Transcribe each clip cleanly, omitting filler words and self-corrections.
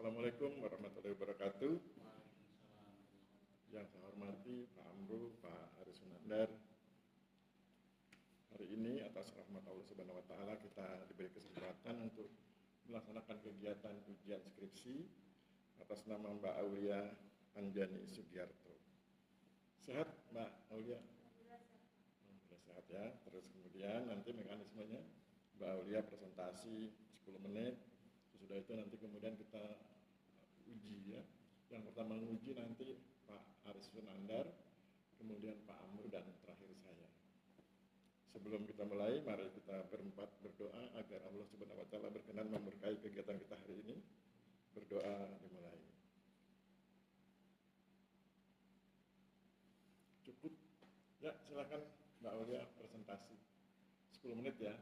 Assalamualaikum warahmatullahi wabarakatuh. Yang saya hormati Pak Amru, Pak Aris Sunandar. Hari ini atas rahmat Allah Subhanahu wa taala kita diberi kesempatan untuk melaksanakan kegiatan ujian skripsi atas nama Mbak Aulia Anjani Sugiarto. Sehat Mbak Aulia? Alhamdulillah sehat ya. Terus kemudian nanti mekanismenya Mbak Aulia presentasi 10 menit. Sudah itu nanti kemudian kita uji ya. Yang pertama uji nanti Pak Aris Sunandar, kemudian Pak Amru dan terakhir saya. Sebelum kita mulai, mari kita berempat berdoa agar Allah Subhanahu wa taala berkenan memberkahi kegiatan kita hari ini. Berdoa dimulai. Cukup? Ya, silakan Mbak Aulia presentasi. 10 menit ya.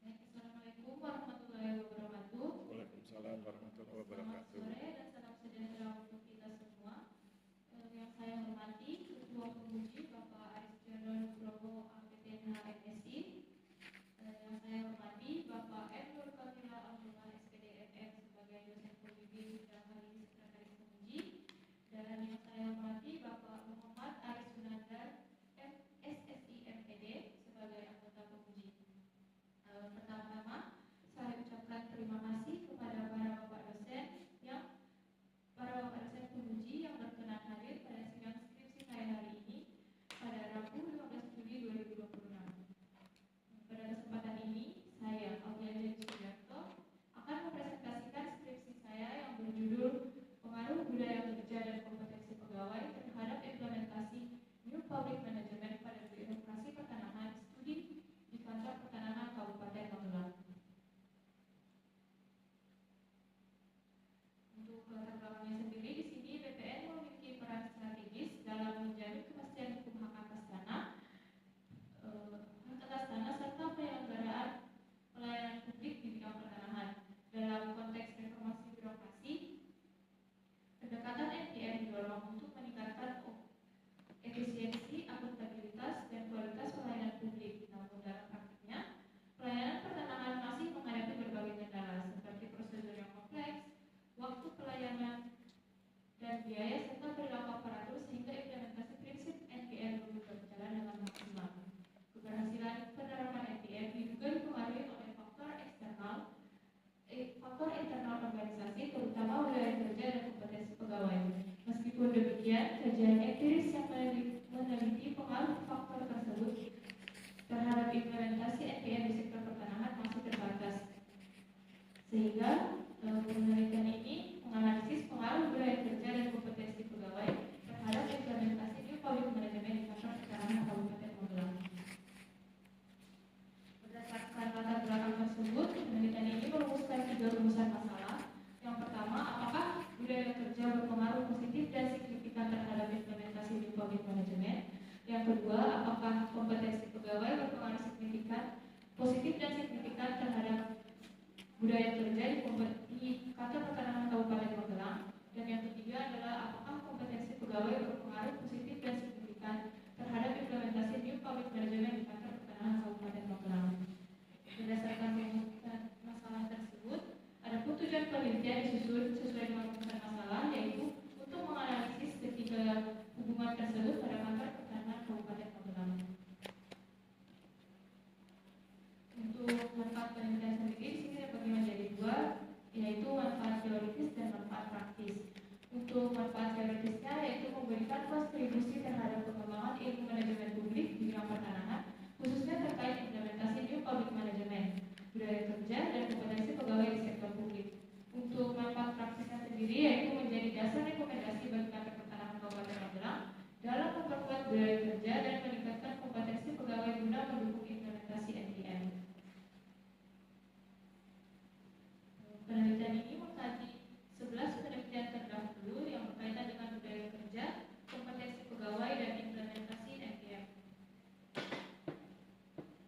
Assalamualaikum warahmatullahi wabarakatuh. Waalaikumsalam warahmatullahi wabarakatuh. Selamat sore dan salam sejahtera untuk kita semua. Yang saya hormati Ketua Penguji Bapak Aris Jendral Nugroho APTN HMSI. Yang saya hormati Bapak M. Nurkatila Abdullah SPDMM sebagai dosen pembimbing dan ahli sekretaris penguji. Dan yang saya hormati Bapak Muhammad Aris Sunandar SSI MED sebagai anggota penguji. Pertama-tama saya ucapkan terima kasih kepada para bapak dosen penguji yang berkenan hadir pada sidang skripsi saya hari ini pada Rabu 15 Juli 2026. Pada kesempatan ini saya Aulia Anjani Sugiarto akan mempresentasikan skripsi saya yang berjudul Pengaruh Budaya Kerja dan Kompetensi Pegawai terhadap Implementasi New Public Management pada Birokrasi Pertanahan Studi di Kantor Pertanahan Kabupaten Magelang. Untuk latar belakangnya sendiri, di sini BPN memiliki peran strategis dalam menjamin kepastian hukum hak atas tanah, serta penyelenggaraan pelayanan publik di bidang pertanahan. Dalam konteks reformasi birokrasi, pendekatan NPM didorong untuk meningkatkan efisiensi, akuntabilitas, dan kualitas pelayanan publik. Namun dalam praktiknya, pelayanan pertanahan masih menghadapi berbagai kendala seperti prosedur yang kompleks, waktu pelayanan, dan biaya serta perilaku aparatur sehingga implementasi prinsip NPM belum berjalan dengan maksimal. Keberhasilan penerapan NPM diduga dipengaruhi oleh faktor internal organisasi, terutama budaya kerja dan kompetensi pegawai. Meskipun demikian, kajian empiris yang meneliti pengaruh faktor tersebut terhadap implementasi NPM di sektor pertanahan masih terbatas. Sehingga penelitian ini menganalisis pengaruh budaya kerja dan kompetensi pegawai terhadap implementasi New Public Management di Kantor Pertanahan Kabupaten Magelang. Berdasarkan latar belakang tersebut, penelitian ini merumuskan 3 rumusan masalah. Yang pertama, apakah budaya kerja berpengaruh positif dan signifikan terhadap implementasi New Public Management? Yang kedua, apakah kompetensi pegawai berpengaruh signifikan, positif dan signifikan terhadap budaya kerja di Kantor Pertanahan Kabupaten Magelang? Dan yang ketiga adalah apakah kompetensi pegawai berpengaruh positif dan signifikan terhadap implementasi New Public Management di Kantor Pertanahan Kabupaten Magelang? Berdasarkan rumusan masalah tersebut, adapun tujuan penelitian disusun sesuai dengan rumusan masalah, yaitu untuk menganalisis ketiga hubungan tersebut pada Kantor Pertanahan Kabupaten Magelang. Untuk manfaat penelitian sendiri di sini terbagi menjadi 2, yaitu manfaat teoritis dan manfaat praktis. Untuk manfaat teoritisnya yaitu memberikan kontribusi terhadap pengembangan ilmu manajemen publik di bidang pertanahan, khususnya terkait implementasi New Public Management, budaya kerja dan kompetensi pegawai di sektor publik. Untuk manfaat praktisnya sendiri yaitu menjadi dasar rekomendasi bagi Kantor Pertanahan Kabupaten Magelang dalam memperkuat budaya kerja dan meningkatkan kompetensi pegawai guna mendukung implementasi NPM. Penelitian ini mengkaji 11 penelitian terdahulu yang berkaitan dengan budaya kerja, kompetensi pegawai, dan implementasi NPM.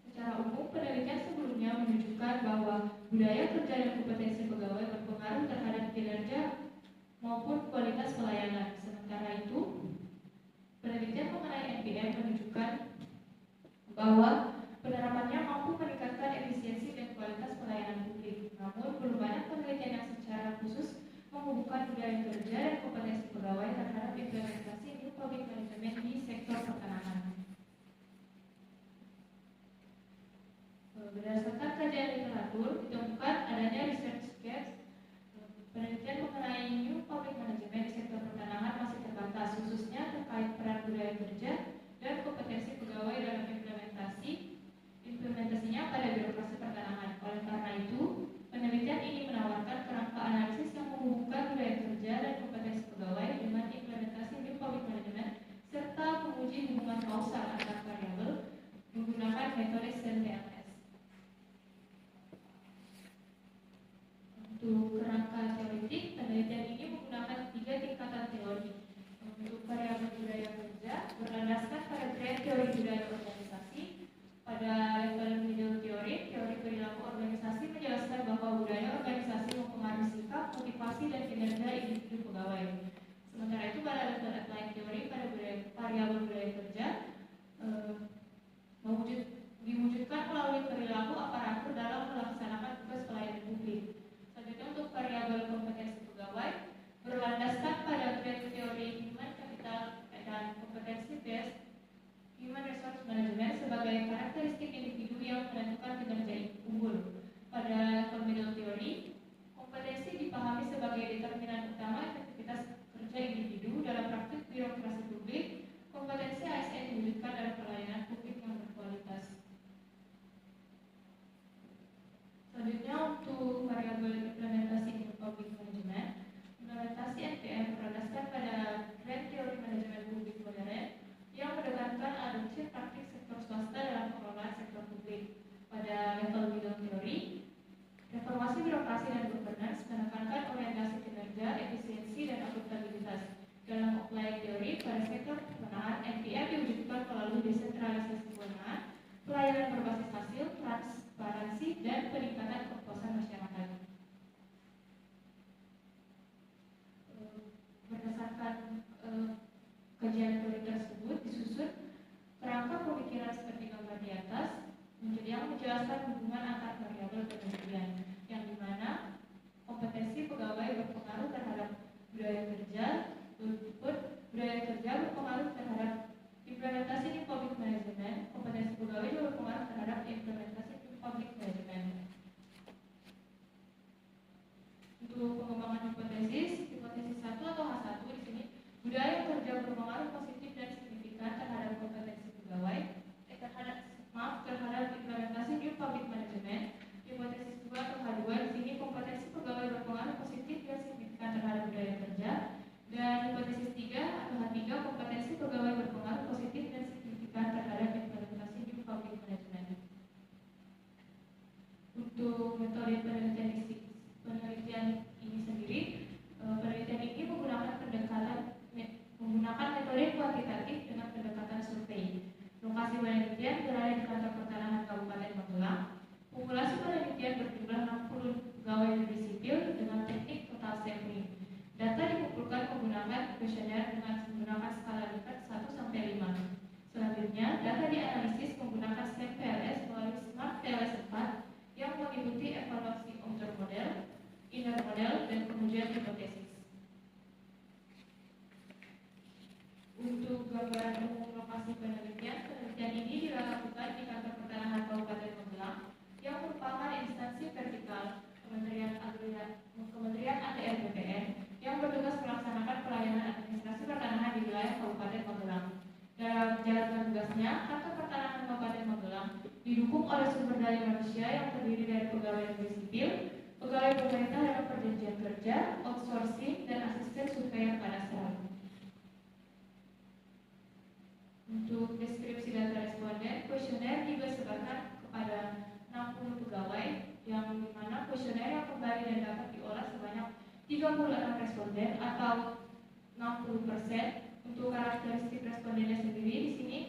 Secara umum, penelitian sebelumnya menunjukkan bahwa budaya kerja dan kompetensi pegawai berpengaruh terhadap kinerja maupun kualitas pelayanan. Sementara itu, penelitian mengenai NPM menunjukkan bahwa penerapannya mampu meningkatkan efisiensi dan kualitas pelayanan Berdasarkan kajian literatur, ditemukan adanya research gaps. Penelitian mengenai new public management di sektor pertanahan masih terbatas, khususnya terkait peran budaya kerja dan kompetensi pegawai dalam implementasinya pada birokrasi pertanahan. Oleh karena itu, penelitian ini menawarkan kerangka analisis yang menghubungkan budaya kerja dan kompetensi pegawai dengan implementasi new public management serta menguji hubungan kausal antar variabel menggunakan metode SEM-TLS. Untuk kerangka teoretik, penelitian ini menggunakan 3 tingkatan teori. Untuk variabel budaya kerja berlandaskan pada grand teori budaya organisasi. Pada level middle teori perilaku organisasi menjelaskan bahwa budaya organisasi mempengaruhi sikap, motivasi, dan kinerja individu pegawai. Sementara itu pada level applied teori pada variabel budaya kerja diwujudkan melalui perilaku aparatur dalam melaksanakan tugas pelayanan publik. Selanjutnya untuk variabel kompetensi pegawai berlandaskan pada grand teori human capital dan kompetensi based human resource management sebagai karakteristik individu yang menentukan kinerja unggul. Pada level middle theory, kompetensi dipahami sebagai determinan utama efektivitas kerja individu dalam praktik birokrasi publik. Kompetensi ASN diwujudkan dalam pelayanan publik yang berkualitas. Selanjutnya untuk variabel implementasi public management, implementasi NPM berlandaskan pada grand teori manajemen publik modern yang menekankan adopsi praktik sektor swasta dalam pengelolaan sektor publik. Pada level middle theory, reformasi birokrasi dan governance menekankan orientasi kinerja, efisiensi, dan akuntabilitas. Dalam applied teori, pada sektor pertanahan, NPM diwujudkan melalui desentralisasi kewenangan, pelayanan berbasis hasil, transparansi, dan peningkatan kepuasan masyarakat. Berdasarkan kajian teori tersebut disusun kerangka pemikiran seperti gambar di atas yang menjelaskan hubungan antar variabel penelitian, yang dimana kompetensi pegawai berpengaruh terhadap budaya kerja, budaya kerja berpengaruh terhadap implementasi di public management, kompetensi pegawai juga berpengaruh terhadap implementasi di public management. Untuk pengembangan hipotesis 1 atau H1 di sini, budaya kerja berpengaruh positif dan signifikan terhadap kompetensi pegawai, terhadap implementasi new public management. Hipotesis 2 atau H2 di sini, kompetensi pegawai berpengaruh positif dan signifikan terhadap budaya kerja. Dan hipotesis 3 atau H3, kompetensi pegawai berpengaruh positif dan signifikan terhadap implementasi new public management. Untuk metode penelitian ini sendiri, penelitian ini menggunakan metode kuantitatif dengan pendekatan survei. Lokasi penelitian berada di kantor pertanahan Kabupaten Magelang. Populasi penelitian berjumlah 60 pegawai negeri sipil dengan teknik total sampling. Data dikumpulkan menggunakan kuesioner dengan menggunakan skala Likert 1-5. Selanjutnya, data dianalisis menggunakan SEM-TLS melalui Smart TLS 4 yang mengikuti evaluasi outer model, inner model, dan pengujian hipotesis. Untuk gambaran umum lokasi penelitian ini dilakukan di kantor pertanahan Kabupaten Magelang yang merupakan instansi vertikal Kementerian ATR BPN yang bertugas melaksanakan pelayanan administrasi pertanahan di wilayah Kabupaten Magelang. Dalam menjalankan tugasnya, kantor pertanahan Kabupaten Magelang didukung oleh sumber daya manusia yang terdiri dari pegawai negeri sipil, pegawai pemerintah dalam perjanjian kerja, outsourcing, dan asisten surveyor kadastral. Untuk deskripsi data responden, kuesioner disebarkan kepada 60 pegawai, yang dimana kuesioner yang kembali dan dapat diolah sebanyak 36 responden atau 60%. Untuk karakteristik respondennya sendiri di sini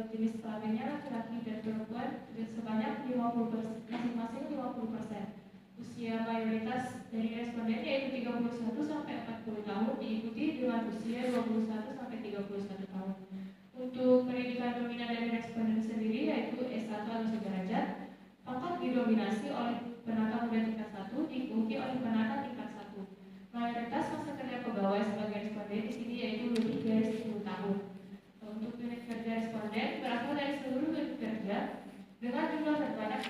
jenis kelaminnya laki-laki dan perempuan sebanyak 50%, masing-masing 50%. Usia mayoritas dari responden yaitu 31 sampai 40 tahun, diikuti dengan usia 21 sampai 31 tahun. Untuk pendidikan dominan dari responden sendiri yaitu S1 atau sederajat, pangkat didominasi oleh penata muda tingkat 1, diikuti oleh penata tingkat 1. Mayoritas masa kerja pegawai sebagai responden di sini yaitu lebih dari 10 tahun. Untuk unit kerja responden berasal dari seluruh unit kerja dengan jumlah terbanyak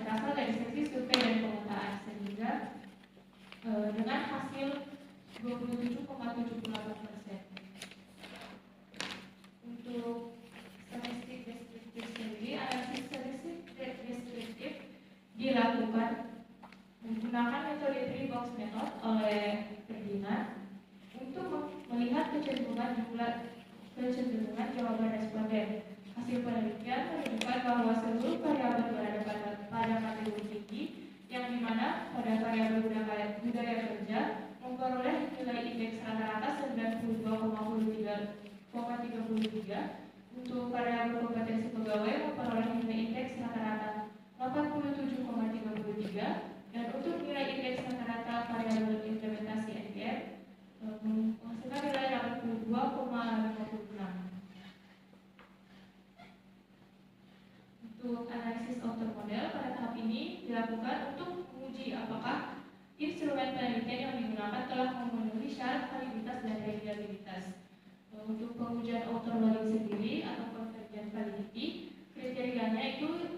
27,78%. Untuk statistik deskriptif sendiri, analisis statistik deskriptif dilakukan menggunakan metode 3-box method oleh Ferdinand untuk melihat kecenderungan jawaban responden. Hasil penelitian menunjukkan bahwa seluruh variabel berada pada kategori tinggi, yang dimana pada variabel budaya kerja memperoleh nilai indeks rata-rata 92,33. Untuk variabel kompetensi pegawai memperoleh nilai indeks rata-rata 87,33, dan untuk nilai indeks rata-rata variabel implementasi NPM menghasilkan nilai 82,56. Untuk analisis outer model pada tahap ini dilakukan untuk menguji apakah instrumen penelitian yang digunakan telah memenuhi syarat validitas dan reliabilitas. Untuk pengujian outer loading sendiri atau convergent validity, kriterianya itu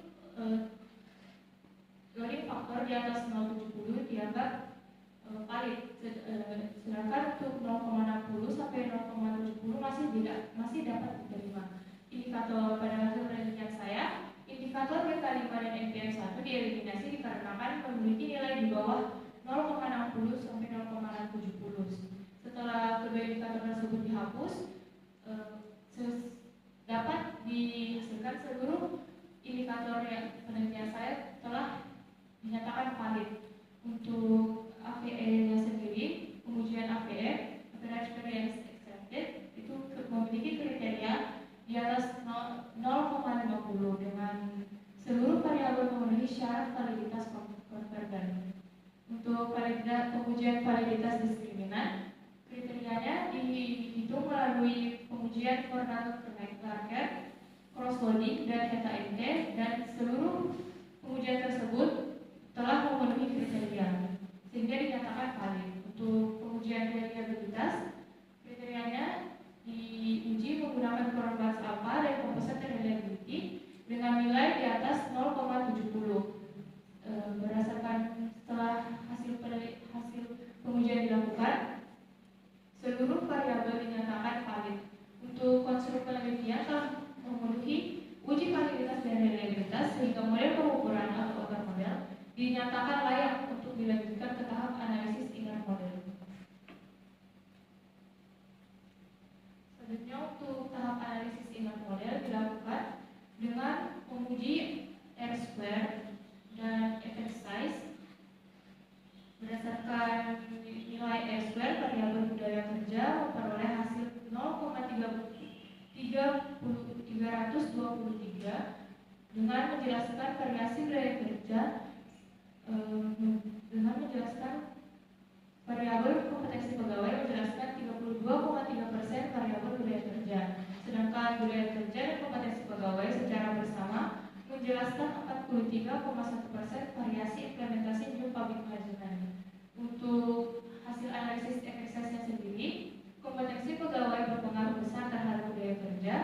loading faktor di atas 0,70 dianggap valid, sedangkan untuk 0,60 sampai 0,70 masih dapat diterima. Indikator pada hasil penelitian saya, indikator BK5 dan NPM1 dieliminasi dikarenakan memiliki nilai di bawah 0,60 sampai 0,70. Setelah kedua indikator tersebut dihapus, dapat dihasilkan seluruh indikator yang penelitian saya telah dinyatakan valid. Untuk AVE-nya sendiri, pengujian AVE, Average Variance Accepted, itu memiliki kriteria di atas 0,50 dengan seluruh variabel memenuhi syarat validitas konvergen. Untuk pengujian validitas diskriminan, kriterianya dihitung melalui pengujian Cornell-Larker, cross-loading, dan HKMT, dan seluruh pengujian tersebut telah memenuhi kriteria sehingga dinyatakan valid. Untuk pengujian reliabilitas, kriterianya diuji menggunakan Cronbach's alpha dan composite reliability dengan nilai di atas 0,70. Berdasarkan setelah hasil pengujian dilakukan, seluruh variabel dinyatakan valid. Untuk konstruk penelitian telah memenuhi uji validitas dan reliabilitas sehingga model pengukuran atau outer model dinyatakan layak untuk dilanjutkan ke tahap analisis inner model. Selanjutnya, untuk tahap analisis inner model dilakukan dengan menguji R-square dan effect size. Berdasarkan nilai R-square, variabel budaya kerja memperoleh hasil 0,323 dengan menjelaskan variasi budaya kerja dengan menjelaskan variabel kompetensi pegawai menjelaskan 32,3% variabel budaya kerja, sedangkan budaya kerja dan kompetensi pegawai secara bersama menjelaskan 43,1% variasi implementasi new public management. Untuk hasil analisis exercise-nya sendiri, kompetensi pegawai berpengaruh besar terhadap budaya kerja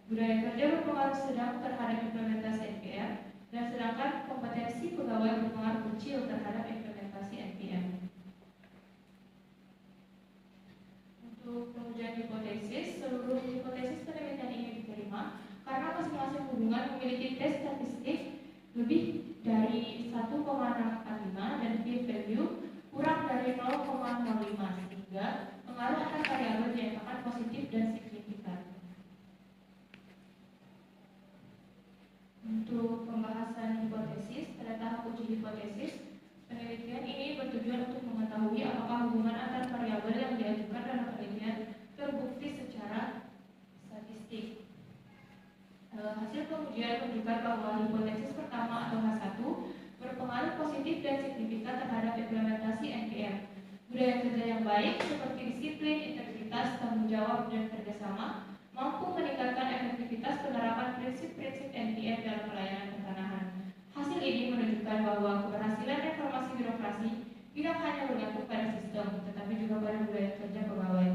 berpengaruh sedang terhadap implementasi NPM, dan sedangkan kompetensi pegawai berpengaruh kecil terhadap implementasi NPM. Untuk pengujian hipotesis, seluruh hipotesis penelitian ini diterima karena masing-masing hubungan memiliki tes statistik lebih dari 1,645 dan p-value kurang dari 0,05 sehingga pengaruh akan variabel dinyatakan positif dan signifikan. Untuk pembahasan hipotesis, pada tahap uji hipotesis, penelitian ini bertujuan untuk mengetahui apakah hubungan antar variabel yang diajukan dalam penelitian terbukti secara statistik. Hasil pengujian menunjukkan bahwa hipotesis pertama atau H1 berpengaruh positif dan signifikan terhadap implementasi NPM. Budaya kerja yang baik seperti disiplin, integritas, tanggung jawab, dan kerjasama mampu meningkatkan efektivitas penerapan prinsip-prinsip NPM dalam pelayanan pertanahan. Hasil ini menunjukkan bahwa keberhasilan reformasi birokrasi tidak hanya bergantung pada sistem, tetapi juga pada budaya kerja pegawai.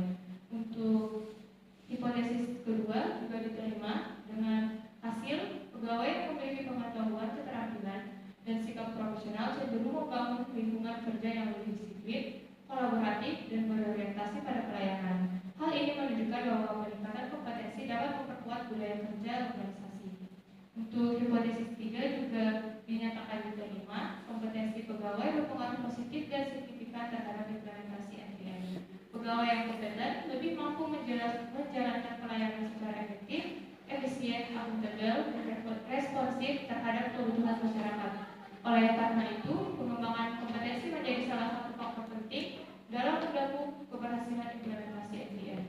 Untuk hipotesis kedua juga diterima dengan hasil pegawai yang memiliki pengetahuan, keterampilan, dan sikap profesional cenderung membangun lingkungan kerja yang lebih disiplin, kolaboratif, dan berorientasi pada pelayanan. Hal ini menunjukkan bahwa peningkatan kompetensi dapat memperkuat budaya kerja organisasi. Untuk hipotesis 3 juga dinyatakan juga 5, kompetensi pegawai berpengaruh positif dan signifikan terhadap implementasi NPM. Pegawai yang kompeten lebih mampu menjalankan pelayanan secara efektif, efisien, akuntabel, dan responsif terhadap kebutuhan masyarakat. Oleh karena itu, pengembangan kompetensi menjadi salah satu faktor penting dalam mendukung keberhasilan implementasi NPM.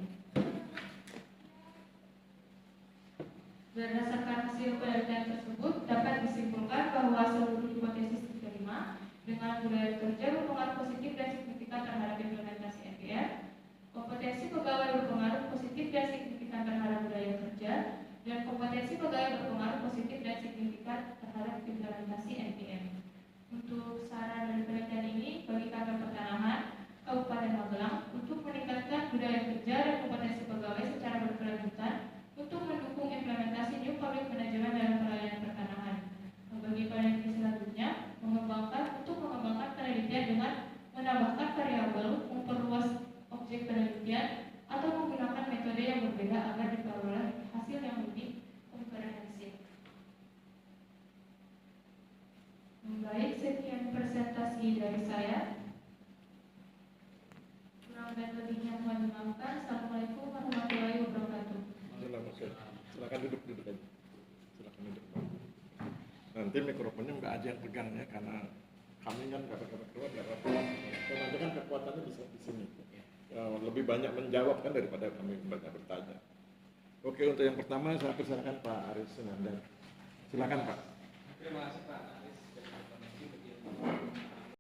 Berdasarkan hasil penelitian tersebut, dapat disimpulkan bahwa seluruh hipotesis 5 dengan budaya kerja berpengaruh positif dan signifikan terhadap implementasi NPM, kompetensi pegawai berpengaruh positif dan signifikan terhadap budaya kerja, dan kompetensi pegawai berpengaruh positif dan signifikan terhadap implementasi NPM. Untuk saran dari penelitian ini bagi kantor pertanahan Kabupaten Magelang untuk meningkatkan budaya kerja dan kompetensi pegawai secara berkelanjutan untuk mendukung implementasi New Public Management dalam pelayanan pertanahan. Bagi peneliti selanjutnya, untuk mengembangkan penelitian dengan menambahkan variabel, memperluas objek penelitian, atau menggunakan metode yang berbeda agar diperoleh hasil yang lebih komprehensif. Baik, sekian presentasi dari saya. Kurang dan lebihnya mohon dimaafkan. Assalamualaikum warahmatullahi wabarakatuh. Silakan duduk aja. Silakan duduk. Nanti mikrofonnya nggak aja yang pegang ya, karena kami kan kabar-kabar keluar nggak apa-apa. Nanti kan kekuatannya bisa di sini. Lebih banyak menjawab kan daripada kami banyak bertanya. Oke, untuk yang pertama saya persilakan Pak Aris Sunandan. Silakan Pak. Terima kasih Pak.